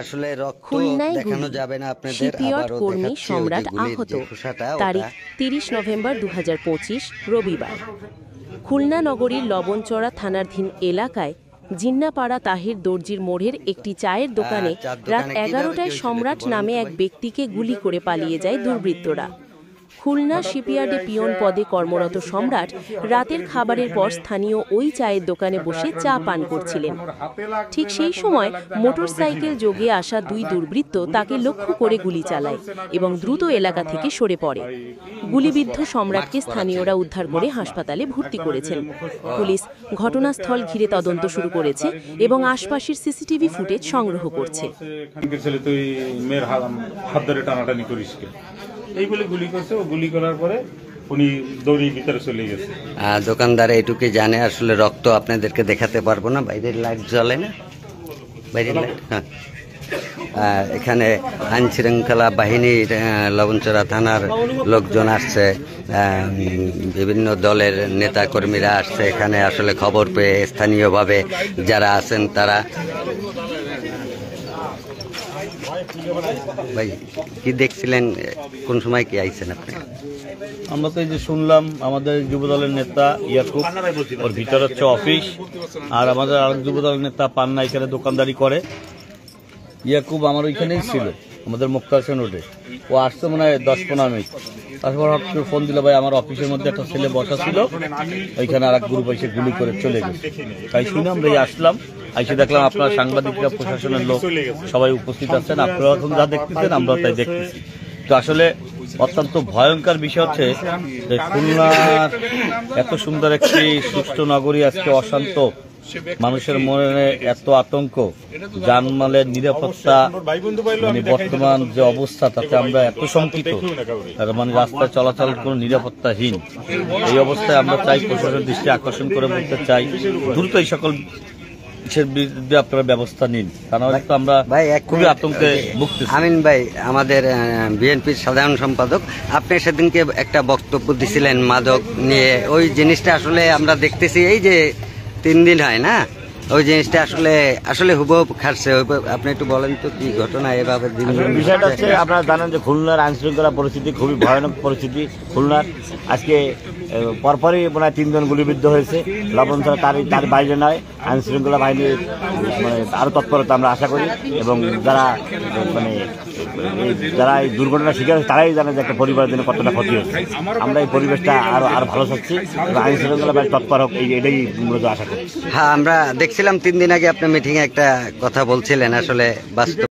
আসলে রক্ত খুলনায় দেখানো গুলি, যাবে না আপনাদের, সিপিয়ট আবারও কর্মী দেখাচ্ছি ওই যে সম্রাট গুলির আহত। যে খোসাটা তারিখ ওটা ৩০ নভেম্বর ২০২৫ রবিবার। খুলনা নগরীর লবণচড়া থানাধীন এলাকায় জিন্নাপাড়া তাহির দর্জির মোড়ের একটি চায়ের দোকানে চার রাত দোকানে কিভাবে কি ১১টায় হয়েছিল সম্রাট একটু বলেন নামে তো এক ভাই? ব্যক্তিকে গুলি করে পালিয়ে যায় দুর্বৃত্তরা। খুলনা শিপইয়ার্ডে পিয়ন পদে কর্মরত সম্রাট রাতের খাবারের পর স্থানীয় ওই চায়ের দোকানে বসে চা পান করছিলেন। ঠিক সেই সময় মোটরসাইকেল যোগে আসা দুই দুর্বৃত্ত তাকে লক্ষ্য করে গুলি চালায় এবং দ্রুত এলাকা থেকে সরে পড়ে। গুলিবিদ্ধ সম্রাটকে স্থানীয়রা উদ্ধার করে হাসপাতালে ভর্তি করেছেন। পুলিশ ঘটনাস্থল ঘিরে তদন্ত শুরু করেছে এবং আশপাশের সিসিটিভি ফুটেজ সংগ্রহ করছে। এই বলে গুলি করছে, ও গুলি করার পরে উনি দৌড়িয়ে ভিতরে চলে গেছে। দোকানদার এইটুকুই জানে, আসলে রক্ত আপনাদেরকে দেখাতে পারবো না, বাইরের লাইট জ্বলে না, বাইরের লাইট। হ্যাঁ, এখানে আইন শৃঙ্খলা বাহিনীর লবণচড়া থানার লোকজন আসছে, বিভিন্ন দলের নেতা কর্মীরা আসছে এখানে আসলে খবর পেয়ে, স্থানীয়ভাবে যারা আছেন তারা। ভাই কি দেখছিলেন, কোন সময় কি আইছেন আপনি? আমরা তো এই যে শুনলাম আমাদের যুবদলের নেতা ইয়াকুব, ওর ভিতরে হচ্ছে অফিস, আর আমাদের আরেক যুবদলের নেতা পান্না এখানে দোকানদারি করে। ইয়াকুব আমার ওইখানেই ছিল, আমাদের মুক্তার হোসেন রোডে। ও আসতে মনে হয় 10-15 মিনিট, তারপর হঠাৎ করে ফোন দিল, ভাই আমার অফিসের মধ্যে একটা ছেলে বসা ছিল, ওইখানে আর এক গ্রুপ এসে গুলি করে চলে গেছে। তাই শুনে আমরা আসলাম, এসে দেখলাম আপনার সাংবাদিকরা, প্রশাসনের লোক সবাই উপস্থিত আছেন, আপনারা এখন যা দেখতেছেন আমরা তাই দেখতেছি। তো আসলে অত্যন্ত ভয়ঙ্কর বিষয় হচ্ছে যে খুলনার এত সুন্দর একটি সুষ্ঠু নগরী আজকে অশান্ত, মানুষের মনে এত আতঙ্ক, জানমালের নিরাপত্তা, মানে বর্তমান যে অবস্থা তাতে আমরা এত শঙ্কিত, মানে রাস্তায় চলাচল কোনো নিরাপত্তাহীন। এই অবস্থায় আমরা চাই প্রশাসনের দৃষ্টি আকর্ষণ করে বলতে চাই, দ্রুত এই সকল বিরুদ্ধে আপনারা ব্যবস্থা নিন, কারণ তো আমরা খুবই আতঙ্কে ভুগতেছি। আমিন ভাই, আমাদের বিএনপির সাধারণ সম্পাদক, আপনি সেদিনকে একটা বক্তব্য দিছিলেন মাদক নিয়ে, ওই জিনিসটা আসলে আমরা দেখতেছি এই যে 3 দিন হয় না, ওই জিনিসটা আসলে আসলে হুবহু খাটছে। আপনি একটু বলেন তো কি ঘটনা এভাবে দিন? বিষয়টা হচ্ছে, আপনারা জানেন যে খুলনার আইন শৃঙ্খলা পরিস্থিতি খুবই ভয়ানক পরিস্থিতি। খুলনার আজকে পরপরই মনে হয় 3 জন গুলিবিদ্ধ হয়েছে। লবণচড়া তার বাইরে নয়, আইন শৃঙ্খলা বাহিনীর মানে আরও তৎপরতা আমরা আশা করি, এবং যারা এই দুর্ঘটনার শিকার হয়েছে তারাই জানে যে একটা পরিবারের জন্য কতটা ক্ষতি হচ্ছে। আমরা এই পরিবেশটা আরো ভালো চাচ্ছি, আইন শৃঙ্খলা বাহিনী তৎপর হোক, এটাই মূলত আশা করি। হ্যাঁ, আমরা দেখছিলাম 3 দিন আগে আপনি মিটিংয়ে একটা কথা বলছিলেন, আসলে বাস্তব